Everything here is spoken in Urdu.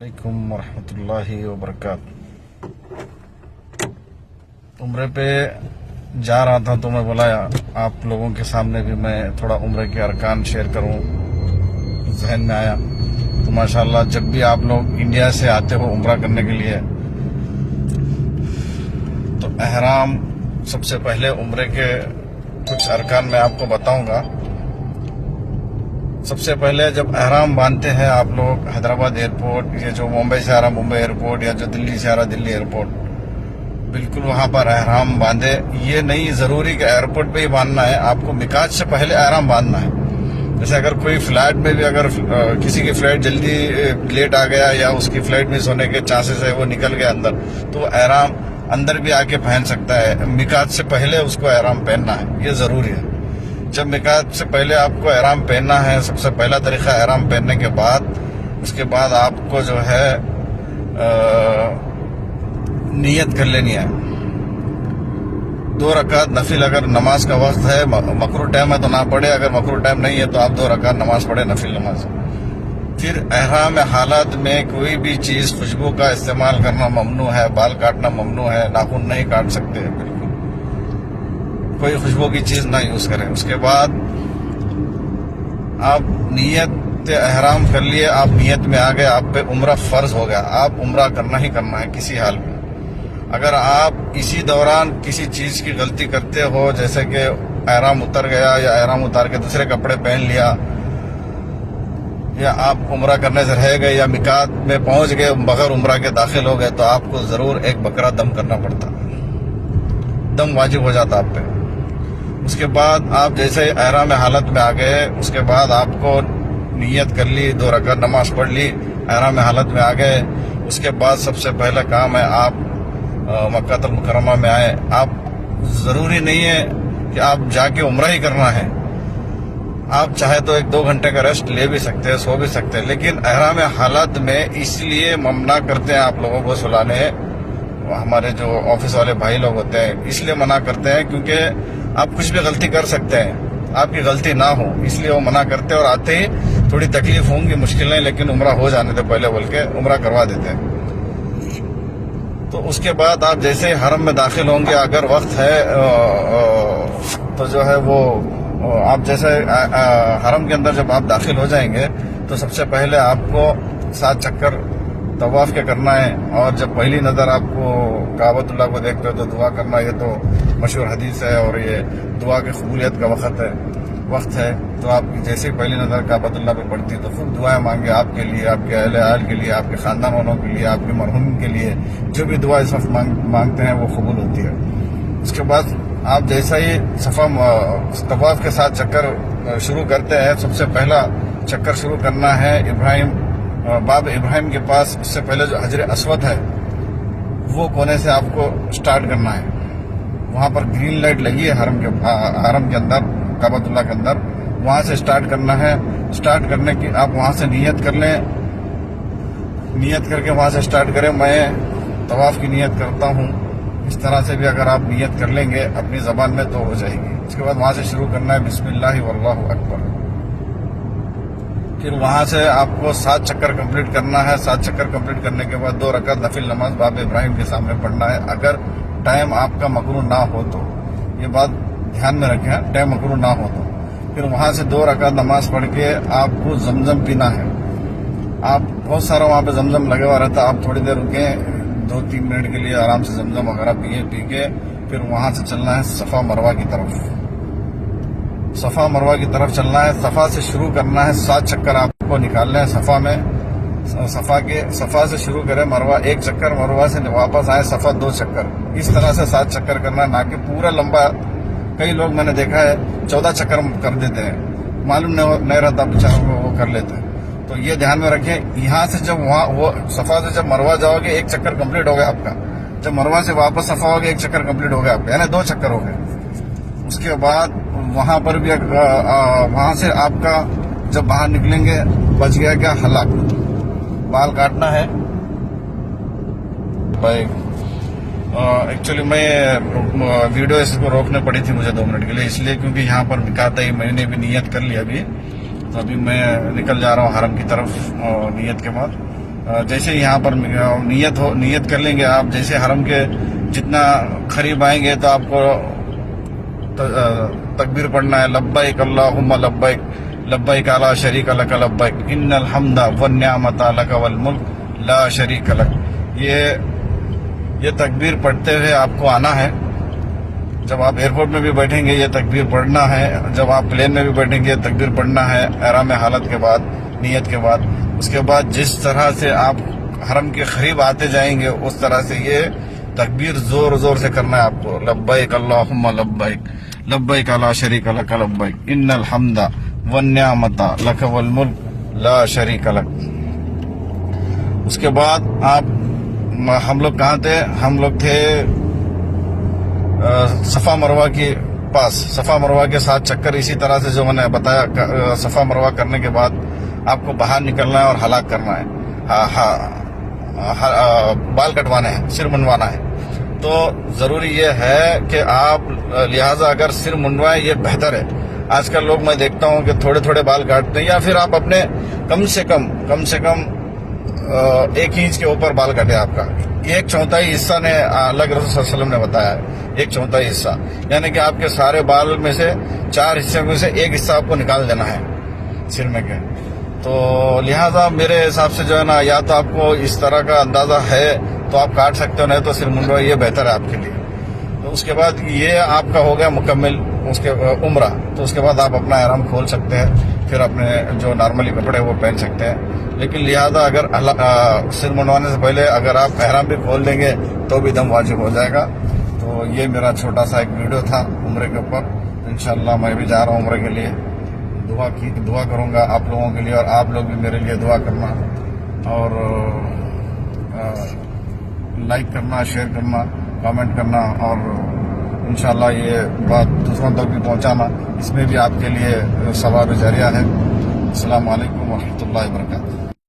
علیکم ورحمۃ اللہ وبرکاتہ۔ عمرے پہ جا رہا تھا تو میں بولا آپ لوگوں کے سامنے بھی میں تھوڑا عمرے کے ارکان شیئر کروں، ذہن میں آیا تو ماشاءاللہ جب بھی آپ لوگ انڈیا سے آتے ہو عمرہ کرنے کے لیے تو احرام سب سے پہلے عمرے کے کچھ ارکان میں آپ کو بتاؤں گا۔ سب سے پہلے جب احرام باندھتے ہیں آپ لوگ حیدرآباد ایئرپورٹ، یہ جو ممبئی سے آ رہا ممبئی ایئرپورٹ یا جو دلی سے آ رہا دلی ایئرپورٹ، بالکل وہاں پر احرام باندھے۔ یہ نہیں ضروری کہ ایئرپورٹ پہ ہی باندھنا ہے، آپ کو میقات سے پہلے احرام باندھنا ہے۔ جیسے اگر کوئی فلائٹ میں بھی اگر کسی کی فلائٹ جلدی لیٹ آ گیا یا اس کی فلائٹ مس ہونے کے چانسز ہے، وہ نکل گیا اندر، تو احرام اندر بھی آ کے پہن سکتا ہے۔ میقات سے پہلے اس کو احرام پہننا ہے، یہ ضروری ہے۔ جب میقات سے پہلے آپ کو احرام پہننا ہے، سب سے پہلا طریقہ احرام پہننے کے بعد اس کے بعد آپ کو جو ہے نیت کر لینی ہے۔ 2 رکعت نفل، اگر نماز کا وقت ہے مکروہ ٹائم ہے تو نہ پڑھے، اگر مکروہ ٹائم نہیں ہے تو آپ 2 رکعت نماز پڑھے، نفل نماز۔ پھر احرام حالات میں کوئی بھی چیز خوشبو کا استعمال کرنا ممنوع ہے، بال کاٹنا ممنوع ہے، ناخن نہیں کاٹ سکتے، بالکل کوئی خوشبو کی چیز نہ یوز کریں۔ اس کے بعد آپ نیت احرام کر لیے، آپ نیت میں آ گئے، آپ پہ عمرہ فرض ہو گیا، آپ عمرہ کرنا ہی کرنا ہے کسی حال میں۔ اگر آپ اسی دوران کسی چیز کی غلطی کرتے ہو، جیسے کہ احرام اتر گیا یا احرام اتار کے دوسرے کپڑے پہن لیا، یا آپ عمرہ کرنے سے رہ گئے یا میقات میں پہنچ گئے بغیر عمرہ کے داخل ہو گئے، تو آپ کو ضرور ایک بکرا دم کرنا پڑتا، دم واجب ہو جاتا آپ پہ۔ اس کے بعد آپ جیسے احرام حالت میں آ گئے، اس کے بعد آپ کو نیت کر لی، 2 رکعت نماز پڑھ لی، احرام حالت میں آ گئے، اس کے بعد سب سے پہلا کام ہے آپ مکہ المکرمہ میں آئے۔ آپ ضروری نہیں ہے کہ آپ جا کے عمرہ ہی کرنا ہے، آپ چاہے تو 1-2 گھنٹے کا ریسٹ لے بھی سکتے ہیں، سو بھی سکتے ہیں، لیکن احرام حالت میں اس لیے ممنع کرتے ہیں آپ لوگوں کو سلانے، ہمارے جو آفس والے بھائی لوگ ہوتے ہیں اس لیے منع کرتے ہیں، کیونکہ آپ کچھ بھی غلطی کر سکتے ہیں، آپ کی غلطی نہ ہو، اس لیے وہ منع کرتے ہیں۔ اور آتے ہی تھوڑی تکلیف ہوں گی، مشکل نہیں، لیکن عمرہ ہو جانے دے پہلے بول کے عمرہ کروا دیتے ہیں۔ تو اس کے بعد آپ جیسے حرم میں داخل ہوں گے، اگر وقت ہے تو جو ہے وہ آپ جیسے حرم کے اندر جب آپ داخل ہو جائیں گے تو سب سے پہلے آپ کو 7 چکر طواف کے کرنا ہے، اور جب پہلی نظر آپ کو کعبۃ اللہ کو دیکھتے ہو تو دعا کرنا، یہ تو مشہور حدیث ہے، اور یہ دعا کی قبولیت کا وقت ہے۔ تو آپ جیسے ہی پہلی نظر کعبۃ اللہ پہ پڑتی ہے تو خوب دعائیں مانگے، آپ کے لیے، آپ کے اہل عیال کے لیے، آپ کے خاندان والوں کے لیے، آپ کے مرحوم کے لیے، جو بھی دعا اس وقت مانگتے ہیں وہ قبول ہوتی ہے۔ اس کے بعد آپ جیسا ہی طواف کے 7 چکر شروع کرتے ہیں، سب سے پہلا چکر شروع کرنا ہے باب ابراہیم کے پاس، اس سے پہلے جو حجر اسود ہے وہ کونے سے آپ کو سٹارٹ کرنا ہے۔ وہاں پر گرین لائٹ لگی ہے حرم کے اندر، کعبۃ اللہ کے اندر، وہاں سے سٹارٹ کرنا ہے۔ سٹارٹ کرنے کی آپ وہاں سے نیت کر لیں، نیت کر کے وہاں سے سٹارٹ کریں۔ میں طواف کی نیت کرتا ہوں، اس طرح سے بھی اگر آپ نیت کر لیں گے اپنی زبان میں تو ہو جائے گی۔ اس کے بعد وہاں سے شروع کرنا ہے بسم اللہ واللہ اکبر۔ پھر وہاں سے آپ کو 7 چکر کمپلیٹ کرنا ہے۔ 7 چکر کمپلیٹ کرنے کے بعد 2 رکعت نفل نماز باب ابراہیم کے سامنے پڑھنا ہے، اگر ٹائم آپ کا مکروہ نہ ہو تو، یہ بات دھیان میں رکھیں، ٹائم مکروہ نہ ہو تو۔ پھر وہاں سے 2 رکعت نماز پڑھ کے آپ کو زمزم پینا ہے۔ آپ بہت سارا وہاں پہ زمزم لگا ہوا رہتا، آپ تھوڑی دیر رکیں، 2-3 منٹ کے لیے آرام سے زمزم وغیرہ پی کے پھر وہاں سے چلنا ہے صفا مروہ کی طرف۔ صفا مروہ کی طرف چلنا ہے، صفا سے شروع کرنا ہے، 7 چکر آپ کو نکالنے ہیں صفا میں۔ صفا سے شروع کریں، مروہ 1 چکر، مروہ سے واپس آئے صفا 2 چکر، اس طرح سے 7 چکر کرنا ہے، نہ کہ پورا لمبا۔ کئی لوگ میں نے دیکھا ہے 14 چکر کر دیتے ہیں، معلوم نہیں رہتا بیچاروں کو، وہ کر لیتے ہیں۔ تو یہ دھیان میں رکھیں، یہاں سے جب وہ صفا سے جب مروہ جاؤ گے 1 چکر کمپلیٹ ہو گیا آپ کا، جب مروہ سے واپس صفا ہو گیا 1 چکر کمپلیٹ ہو گیا آپ کا، یعنی 2 چکر ہو گئے۔ اس کے بعد وہاں پر بھی وہاں سے آپ کا جب باہر نکلیں گے بچ گیا کیا حلق، بال کاٹنا ہے۔ ایکچولی میں ویڈیو اس کو روکنے پڑی تھی مجھے 2 منٹ کے لیے، اس لیے کیونکہ یہاں پر میقات ہے، میں نے بھی نیت کر لی ابھی، تو ابھی میں نکل جا رہا ہوں حرم کی طرف نیت کے بعد۔ جیسے یہاں پر نیت کر لیں گے آپ، جیسے حرم کے جتنا قریب آئیں گے تو آپ کو تکبیر پڑھنا ہے، لبیک اللہم لبیک لبیک لا شریک لک لبیک ان الحمد والنعمت لک والملک لا شریک لک. یہ تکبیر پڑھتے ہوئے آپ کو آنا ہے. جب آپ ایئرپورٹ میں بھی بیٹھیں گے یہ تکبیر پڑھنا ہے، جب آپ پلین میں بھی بیٹھیں گے یہ تکبیر پڑھنا ہے احرام حالت کے بعد، نیت کے بعد. اس کے بعد جس طرح سے آپ حرم کے قریب آتے جائیں گے اس طرح سے یہ تکبیر زور زور سے کرنا ہے آپ کو. لبیک اللہم لبیک لبیک لا شریک لک لبیک ان الحمد والنعمت لک والملک لا شریک لک. اس کے بعد ہم لوگ کہاں تھے؟ ہم لوگ تھے صفا مروہ کے پاس. صفا مروہ کے ساتھ چکر اسی طرح سے جو میں نے بتایا، صفا مروہ کرنے کے بعد آپ کو باہر نکلنا ہے اور ہلاک کرنا ہے، بال کٹوانے ہیں، سر منڈوانا ہے. تو ضروری یہ ہے کہ آپ لہٰذا اگر سر منڈوائیں یہ بہتر ہے. آج کل لوگ میں دیکھتا ہوں کہ تھوڑے تھوڑے بال کاٹتے ہیں، یا پھر آپ اپنے کم سے کم 1 انچ کے اوپر بال کٹے آپ کا. 1/4 حصہ نے اللہ کے رسول صلی اللہ علیہ وسلم نے بتایا ہے، 1/4 حصہ، یعنی کہ آپ کے سارے بال میں سے 4 حصے میں سے 1 حصہ آپ کو نکال دینا ہے سر میں کے. تو لہٰذا میرے حساب سے جو ہے نا، یا تو آپ کو اس طرح کا اندازہ ہے تو آپ کاٹ سکتے ہو، نہیں تو سر منڈوا یہ بہتر ہے آپ کے لیے. تو اس کے بعد یہ آپ کا ہو گیا مکمل اس کے عمرہ. تو اس کے بعد آپ اپنا احرام کھول سکتے ہیں، پھر اپنے جو نارملی کپڑے وہ پہن سکتے ہیں. لیکن لہٰذا اگر سر منڈوانے سے پہلے اگر آپ احرام بھی کھول دیں گے تو بھی دم واجب ہو جائے گا. تو یہ میرا چھوٹا سا ایک ویڈیو تھا عمرے کے اوپر. انشاءاللہ میں بھی جا رہا ہوں عمرے کے لیے. دعا کروں گا آپ لوگوں کے لیے، اور آپ لوگ بھی میرے لیے دعا کرنا، اور لائک کرنا، شیئر کرنا، کامنٹ کرنا، اور انشاءاللہ یہ بات دوسروں تک بھی پہنچانا، اس میں بھی آپ کے لیے ثواب جاریہ ہے. السلام علیکم ورحمۃ اللہ وبرکاتہ.